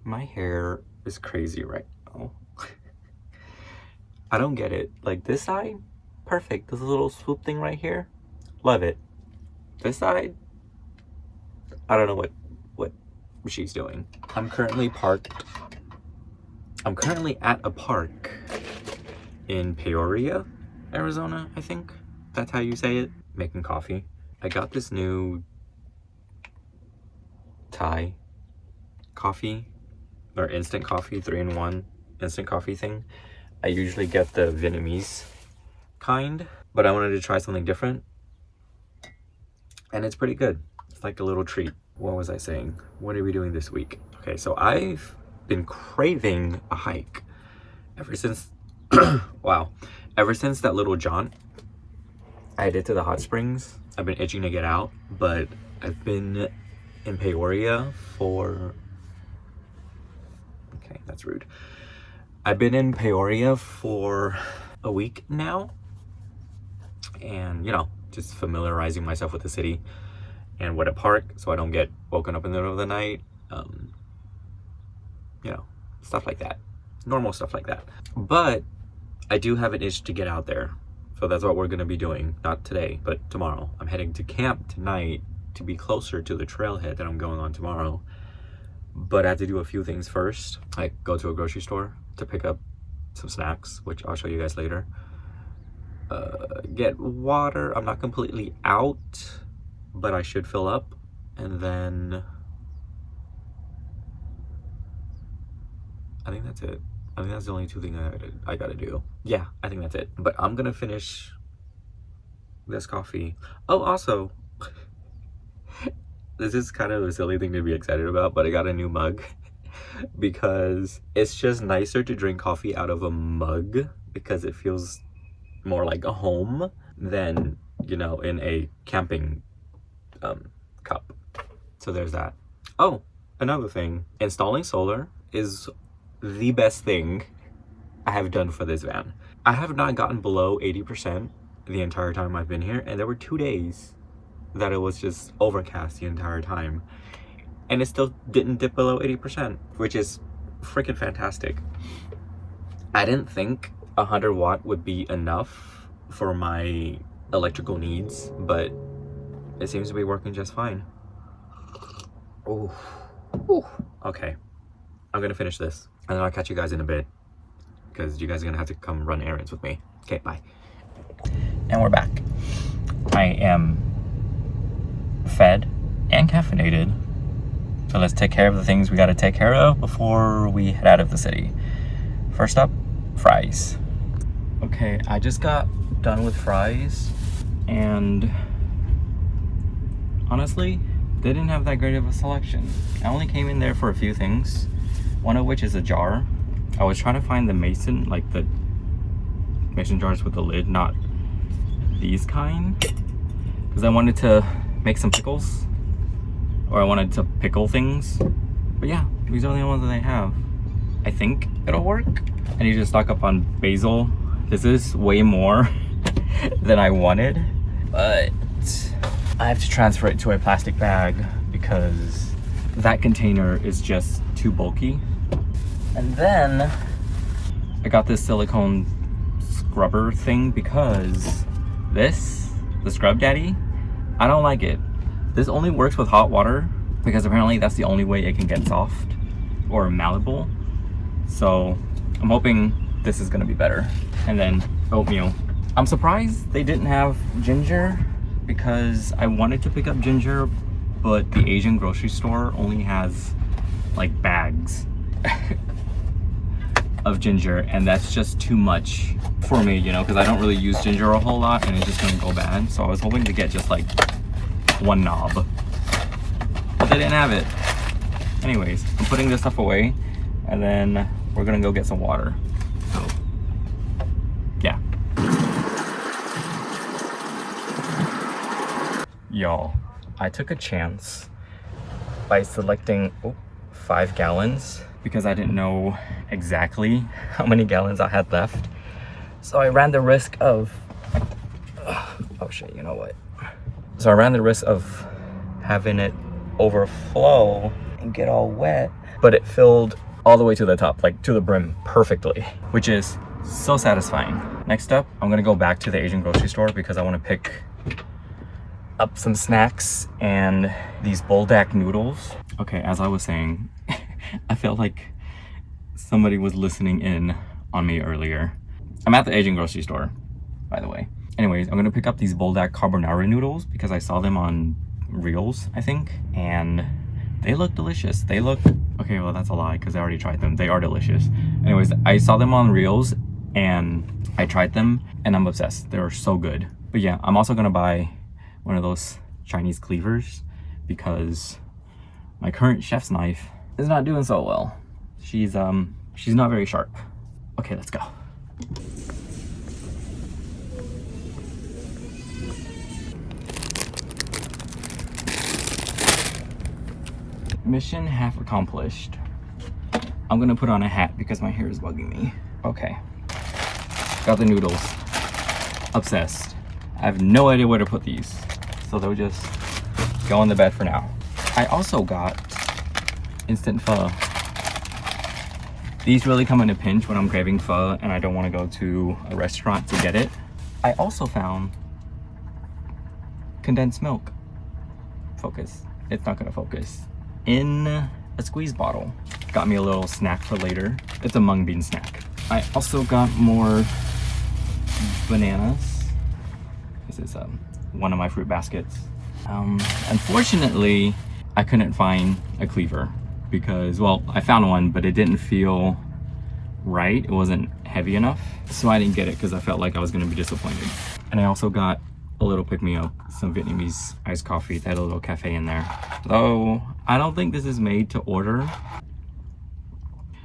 My hair is crazy right now. I don't get it. Like this side, perfect. This little swoop thing right here, love it. This side, I don't know what she's doing. I'm currently at a park in Peoria, Arizona, I think. That's how you say it. Making coffee. I got this new Thai coffee or instant coffee, 3-in-1 instant coffee thing. I usually get the Vietnamese kind, but I wanted to try something different. And it's pretty good. It's like a little treat. What was I saying? What are we doing this week? Okay, so I've been craving a hike ever since, wow, ever since that little jaunt I did to the hot springs. I've been itching to get out, but I've been in Peoria for, okay, that's rude. I've been in Peoria for a week now, and you know, just familiarizing myself with the city and what a park, so I don't get woken up in the middle of the night. You know, stuff like that, normal stuff like that. But I do have an itch to get out there, so that's what we're gonna be doing. Not today, but tomorrow. I'm heading to camp tonight to be closer to the trailhead that I'm going on tomorrow. But I have to do a few things first. I go to a grocery store to pick up some snacks, which I'll show you guys later. Get water. I'm not completely out, but I should fill up. And then I think that's it. I think that's the only two things I gotta do. Yeah, I think that's it. But I'm gonna finish this coffee. Oh, also, this is kind of a silly thing to be excited about, but I got a new mug because it's just nicer to drink coffee out of a mug because it feels more like a home than, you know, in a camping cup. So there's that. Oh, another thing, installing solar is the best thing I have done for this van. I have not gotten below 80% the entire time I've been here, and there were 2 days that it was just overcast the entire time, and it still didn't dip below 80%, which is freaking fantastic. I didn't think 100 watt would be enough for my electrical needs, but it seems to be working just fine. Ooh. Okay, I'm gonna finish this and then I'll catch you guys in a bit because you guys are gonna have to come run errands with me. Okay, bye. And we're back. I am fed and caffeinated, so let's take care of the things we got to take care of before we head out of the city. First up, fries. Okay, I just got done with fries, and honestly, they didn't have that great of a selection. I only came in there for a few things, one of which is a jar. I was trying to find the mason, like the mason jars with the lid, not these kind, because I wanted to make some pickles, or I wanted to pickle things. But yeah, these are the only ones that they have. I think it'll work. I need to stock up on basil. This is way more than I wanted, but I have to transfer it to a plastic bag because that container is just too bulky. And then I got this silicone scrubber thing because this, the Scrub Daddy, I don't like it. This only works with hot water because apparently that's the only way it can get soft or malleable. So I'm hoping this is gonna be better. And then oatmeal. I'm surprised they didn't have ginger because I wanted to pick up ginger, but the Asian grocery store only has like bags of ginger, and that's just too much for me, you know, because I don't really use ginger a whole lot and it's just gonna go bad. So I was hoping to get just like one knob, but they didn't have it. Anyways, I'm putting this stuff away and then we're gonna go get some water. So yeah. Y'all, I took a chance by selecting 5 gallons because I didn't know exactly how many gallons I had left. So I ran the risk of, oh shit, you know what? So I ran the risk of having it overflow and get all wet, but it filled all the way to the top, like to the brim perfectly, which is so satisfying. Next up, I'm gonna go back to the Asian grocery store because I want to pick up some snacks and these buldak noodles. Okay, as I was saying, I felt like somebody was listening in on me earlier. I'm at the Asian grocery store, by the way. Anyways, I'm gonna pick up these buldak carbonara noodles because I saw them on Reels, I think, and they look delicious. They look, okay, well that's a lie because I already tried them. They are delicious. Anyways, I saw them on Reels and I tried them and I'm obsessed. They're so good. But yeah, I'm also gonna buy one of those Chinese cleavers because my current chef's knife is not doing so well. She's not very sharp. Okay, let's go. Mission half accomplished. I'm gonna put on a hat because my hair is bugging me. Okay, got the noodles. Obsessed. I have no idea where to put these, so they'll just go on the bed for now. I also got instant pho. These really come in a pinch when I'm craving pho and I don't want to go to a restaurant to get it. I also found condensed milk. Focus. It's not gonna focus. In a squeeze bottle. Got me a little snack for later. It's a mung bean snack. I also got more bananas. This is one of my fruit baskets. Unfortunately, I couldn't find a cleaver because, well, I found one, but it didn't feel right. It wasn't heavy enough, so I didn't get it because I felt like I was gonna be disappointed. And I also got a little pick-me-up, some Vietnamese iced coffee. They had a little cafe in there. Though, I don't think this is made to order,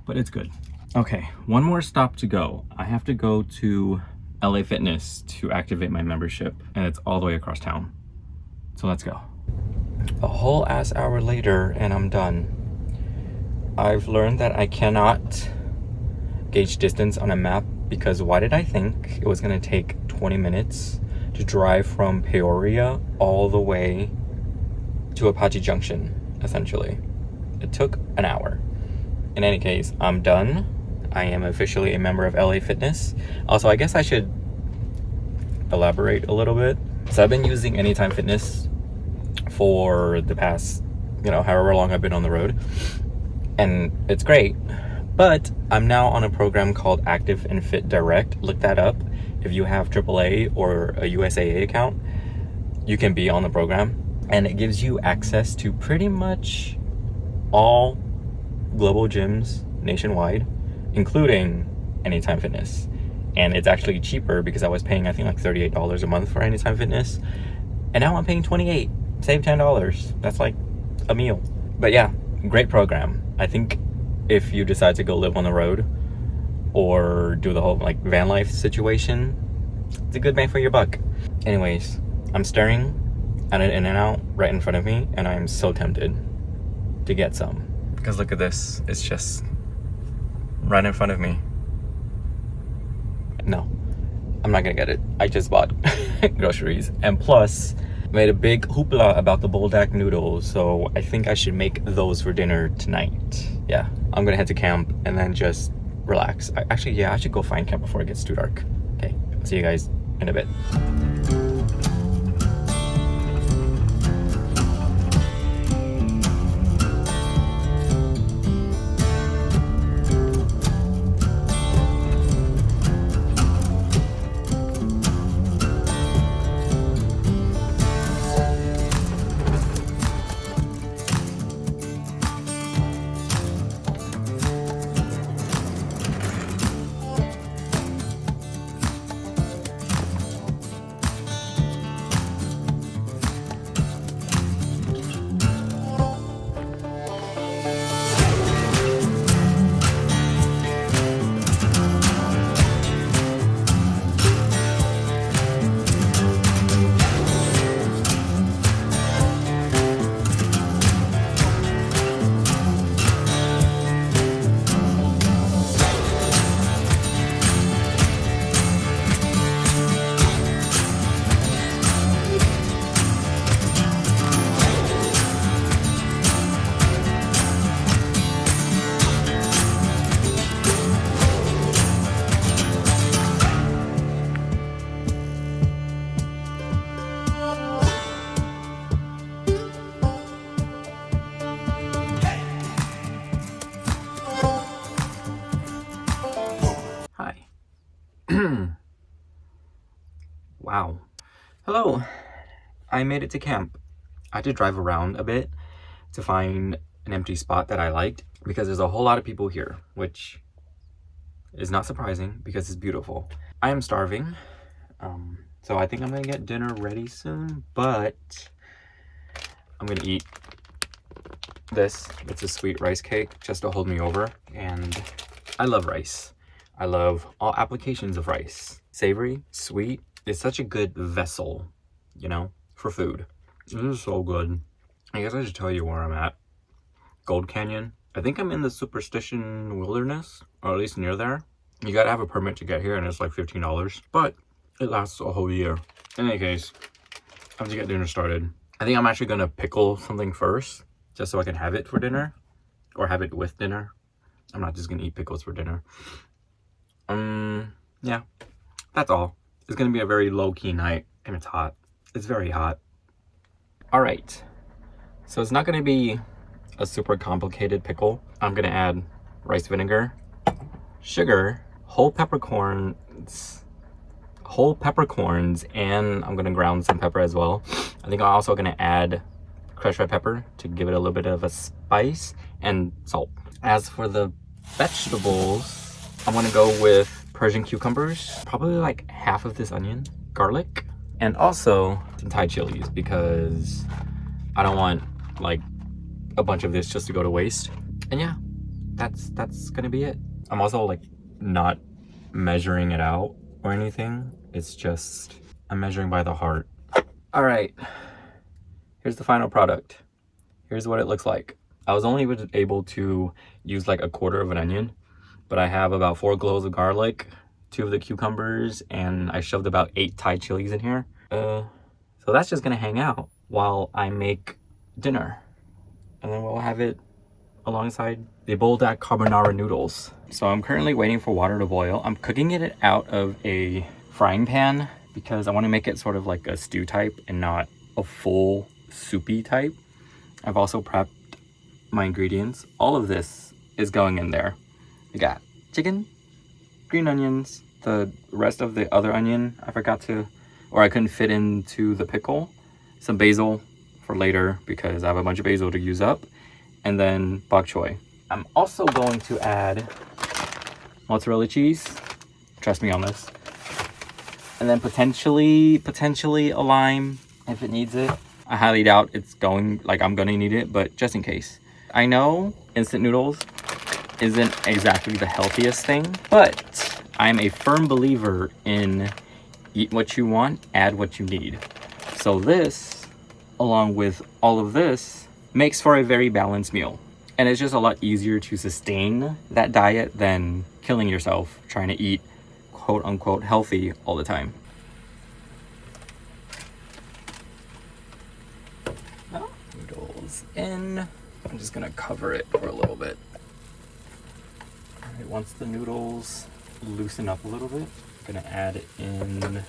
but it's good. Okay, one more stop to go. I have to go to LA Fitness to activate my membership, and it's all the way across town. So let's go. A whole ass hour later, and I'm done. I've learned that I cannot gauge distance on a map because why did I think it was gonna take 20 minutes to drive from Peoria all the way to Apache Junction, essentially. It took an hour. In any case, I'm done. I am officially a member of LA Fitness. Also, I guess I should elaborate a little bit. So I've been using Anytime Fitness for the past, however long I've been on the road. And it's great. But I'm now on a program called Active and Fit Direct. Look that up. If you have AAA or a USAA account, you can be on the program. And it gives you access to pretty much all global gyms nationwide, including Anytime Fitness. And it's actually cheaper because I was paying, I think, like $38 a month for Anytime Fitness. And now I'm paying $28. Save $10. That's like a meal. But yeah, great program. I think if you decide to go live on the road or do the whole like van life situation, it's a good bang for your buck. Anyways, I'm staring at an In-N-Out right in front of me and I'm so tempted to get some. Because look at this, it's just right in front of me. No, I'm not gonna get it. I just bought groceries and plus made a big hoopla about the buldak noodles, so I think I should make those for dinner tonight. Yeah, I'm gonna head to camp and then just relax. I should go find camp before it gets too dark. Okay, I'll see you guys in a bit. Wow. Hello. I made it to camp. I had to drive around a bit to find an empty spot that I liked because there's a whole lot of people here, which is not surprising because it's beautiful. I am starving, so I think I'm gonna get dinner ready soon, but I'm gonna eat this. It's a sweet rice cake just to hold me over, and I love rice. I love all applications of rice. Savory, sweet. It's such a good vessel, you know, for food. This is so good. I guess I should tell you where I'm at. Gold Canyon. I think I'm in the Superstition Wilderness, or at least near there. You gotta have a permit to get here, and it's like $15, but it lasts a whole year. In any case, I have to get dinner started. I think I'm actually gonna pickle something first, just so I can have it for dinner, or have it with dinner. I'm not just gonna eat pickles for dinner. Yeah, that's all. It's gonna be a very low-key night, and it's hot. It's very hot. All right, so it's not gonna be a super complicated pickle. I'm gonna add rice vinegar, sugar, whole peppercorns, and I'm gonna ground some pepper as well. I think I'm also gonna add crushed red pepper to give it a little bit of a spice, and salt. As for the vegetables, I'm gonna go with Persian cucumbers, probably like half of this onion, garlic, and also some Thai chilies because I don't want like a bunch of this just to go to waste. And yeah, that's gonna be it. I'm also like not measuring it out or anything. It's just I'm measuring by the heart. All right, here's the final product. Here's what it looks like. I was only able to use like a quarter of an onion, but I have about 4 cloves of garlic, 2 of the cucumbers, and I shoved about 8 Thai chilies in here. So that's just gonna hang out while I make dinner. And then we'll have it alongside the buldak carbonara noodles. So I'm currently waiting for water to boil. I'm cooking it out of a frying pan because I want to make it sort of like a stew type and not a full soupy type. I've also prepped my ingredients. All of this is going in there. We got chicken, green onions, the rest of the other onion I forgot to, or I couldn't fit into the pickle, some basil for later because I have a bunch of basil to use up, and then bok choy. I'm also going to add mozzarella cheese, trust me on this, and then potentially a lime if it needs it. I highly doubt it's going, like I'm gonna need it, but just in case. I know instant noodles isn't exactly the healthiest thing, but I'm a firm believer in eat what you want, add what you need. So this, along with all of this, makes for a very balanced meal. And it's just a lot easier to sustain that diet than killing yourself trying to eat quote unquote healthy all the time. Noodles in. I'm just gonna cover it for a little bit. All right, once the noodles loosen up a little bit, I'm gonna add in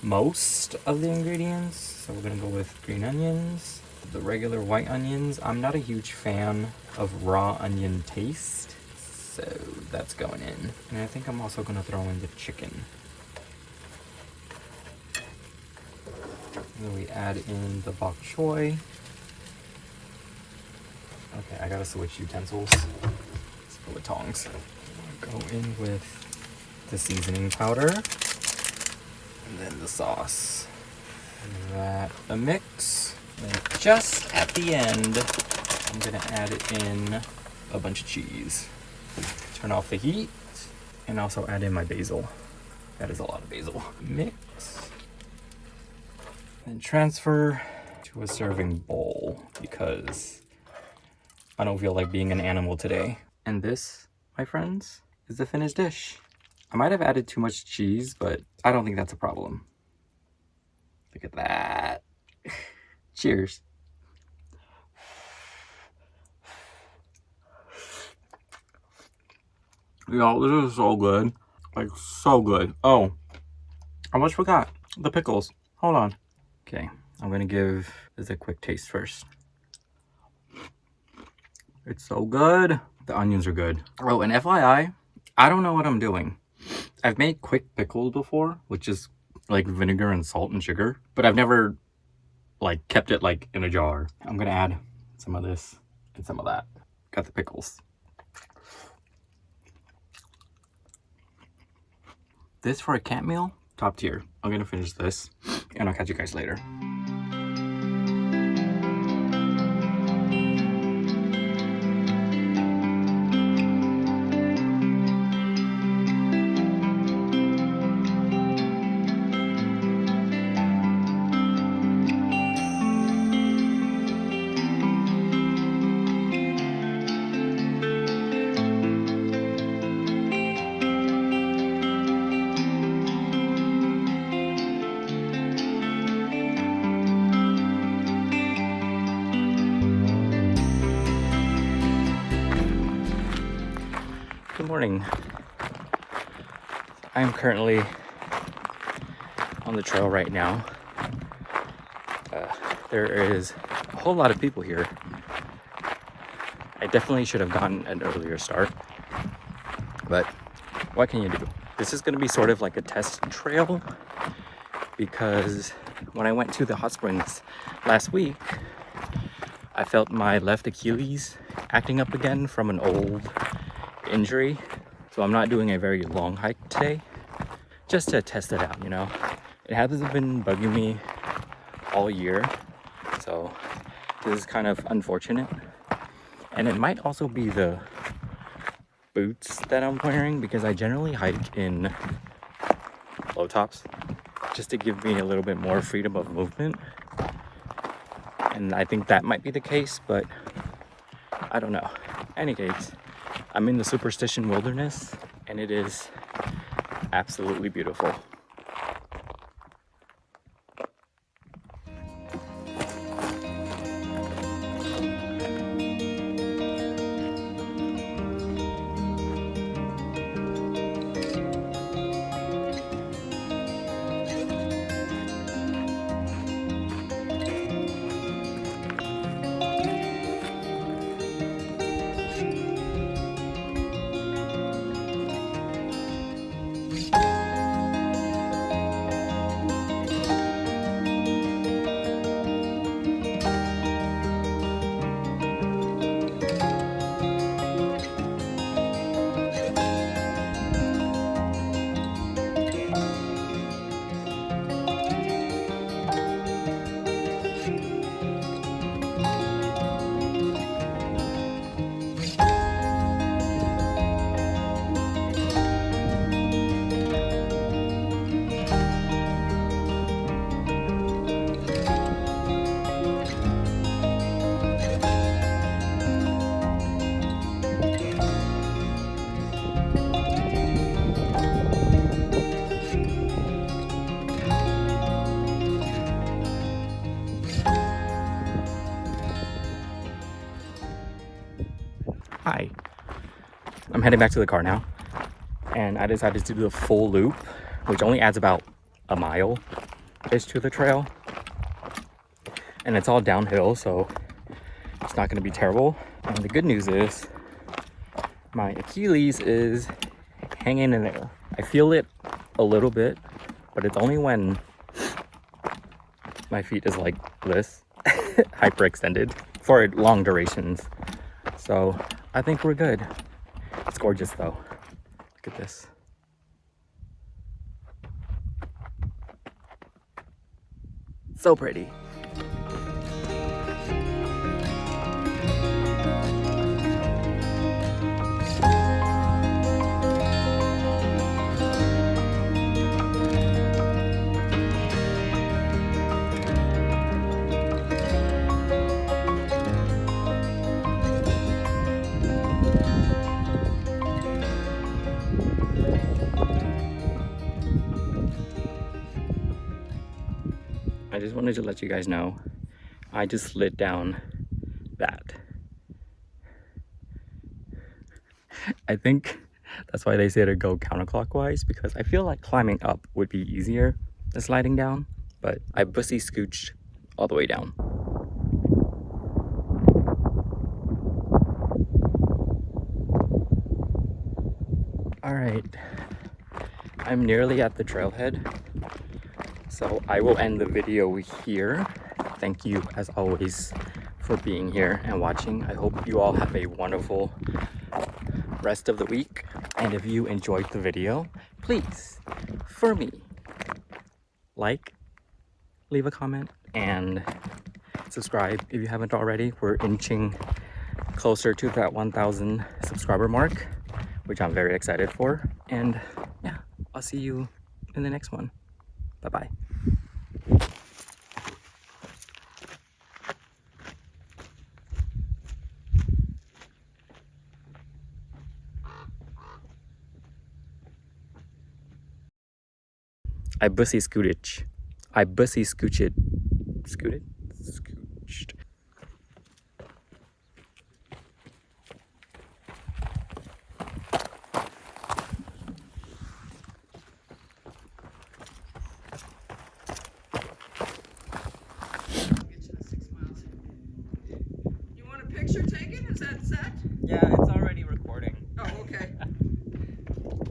most of the ingredients. So we're gonna go with green onions, the regular white onions. I'm not a huge fan of raw onion taste, so that's going in. And I think I'm also gonna throw in the chicken. And then we add in the bok choy. Okay, I gotta switch utensils. Let's go with tongs. Go in with the seasoning powder and then the sauce. And that a mix. And just at the end, I'm gonna add in a bunch of cheese. Turn off the heat and also add in my basil. That is a lot of basil. Mix and transfer to a serving bowl because I don't feel like being an animal today. And this, my friends, is the finished dish. I might have added too much cheese, but I don't think that's a problem. Look at that. Cheers. Y'all, this is so good. Like, so good. Oh, I almost forgot. The pickles. Hold on. Okay, I'm gonna give this a quick taste first. It's so good. The onions are good. Oh, and FYI, I don't know what I'm doing. I've made quick pickles before, which is like vinegar and salt and sugar, but I've never like kept it like in a jar. I'm gonna add some of this and some of that. Got the pickles. This for a camp meal, top tier. I'm gonna finish this and I'll catch you guys later. Good morning. I am currently on the trail right now. There is a whole lot of people here. I definitely should have gotten an earlier start, but what can you do? This is going to be sort of like a test trail because when I went to the hot springs last week, I felt my left Achilles acting up again from an old injury, so I'm not doing a very long hike today, just to test it out, you know. It hasn't been bugging me all year, so this is kind of unfortunate. And it might also be the boots that I'm wearing because I generally hike in low tops just to give me a little bit more freedom of movement, and I think that might be the case, but I don't know. Any case, I'm in the Superstition wilderness and it is absolutely beautiful. Hi, I'm heading back to the car now, and I decided to do the full loop, which only adds about a mile-ish to the trail, and it's all downhill, so it's not going to be terrible. And the good news is my Achilles is hanging in there. I feel it a little bit, but it's only when my feet is like this, hyperextended for long durations. So I think we're good. It's gorgeous though. Look at this. So pretty. I just wanted to let you guys know, I just slid down that. I think that's why they say to go counterclockwise, because I feel like climbing up would be easier than sliding down, but I bussy scooched all the way down. All right, I'm nearly at the trailhead. So I will end the video here. Thank you as always for being here and watching. I hope you all have a wonderful rest of the week. And if you enjoyed the video, please, for me, like, leave a comment, and subscribe if you haven't already. We're inching closer to that 1,000 subscriber mark, which I'm very excited for. And yeah, I'll see you in the next one. Bye-bye. I bussy scootage. I bussy scooched. Scooted? Scooched. You want a picture taken? Is that set? Yeah, it's already recording. Oh, okay.